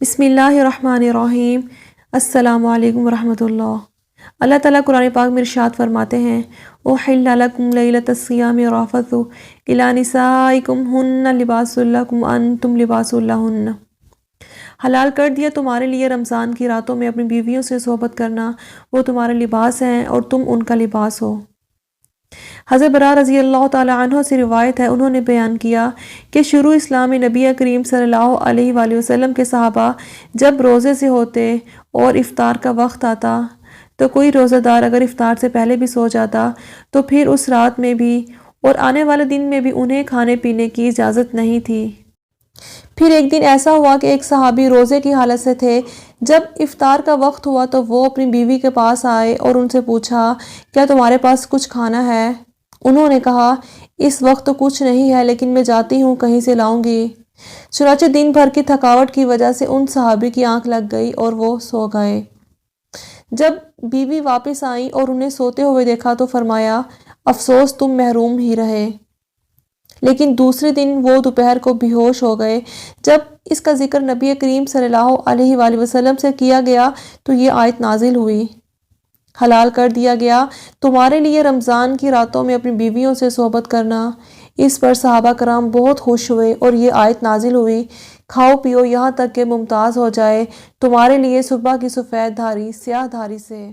بسم اللہ الرحمن الرحیم۔ السلام علیکم ورحمۃ اللہ۔ اللہ تعالیٰ قرآن پاک میں ارشاد فرماتے ہیں اُحِلَّ لَکُمْ لیلۃ الصِّیَامِ الرَّفَثُ إِلیٰ نِسَائِکُمْ ہُنَّ لِبَاسٌ لَکُمْ وَأَنْتُمْ لِبَاسٌ لَہُنَّ۔ حلال کر دیا تمہارے لیے رمضان کی راتوں میں اپنی بیویوں سے صحبت کرنا، وہ تمہارے لباس ہیں اور تم ان کا لباس ہو۔ حضرت براء رضی اللہ تعالیٰ عنہ سے روایت ہے، انہوں نے بیان کیا کہ شروع اسلام میں نبی کریم صلی اللہ علیہ وآلہ وسلم کے صحابہ جب روزے سے ہوتے اور افطار کا وقت آتا تو کوئی روزہ دار اگر افطار سے پہلے بھی سو جاتا تو پھر اس رات میں بھی اور آنے والے دن میں بھی انہیں کھانے پینے کی اجازت نہیں تھی۔ پھر ایک دن ایسا ہوا کہ ایک صحابی روزے کی حالت سے تھے۔ جب افطار کا وقت ہوا تو وہ اپنی بیوی کے پاس آئے اور ان سے پوچھا کیا تمہارے پاس کچھ کھانا ہے؟ انہوں نے کہا اس وقت تو کچھ نہیں ہے، لیکن میں جاتی ہوں، کہیں سے لاؤں گی۔ چنانچہ دن بھر کی تھکاوٹ کی وجہ سے ان صحابی کی آنکھ لگ گئی اور وہ سو گئے۔ جب بیوی واپس آئیں اور انہیں سوتے ہوئے دیکھا تو فرمایا افسوس تم محروم ہی رہے۔ لیکن دوسرے دن وہ دوپہر کو بے ہوش ہو گئے۔ جب اس کا ذکر نبی کریم صلی اللہ علیہ وآلہ وسلم سے کیا گیا تو یہ آیت نازل ہوئی، حلال کر دیا گیا تمہارے لیے رمضان کی راتوں میں اپنی بیویوں سے صحبت کرنا۔ اس پر صحابہ کرام بہت خوش ہوئے اور یہ آیت نازل ہوئی، کھاؤ پیو یہاں تک کہ ممتاز ہو جائے تمہارے لیے صبح کی سفید دھاری سیاہ دھاری سے۔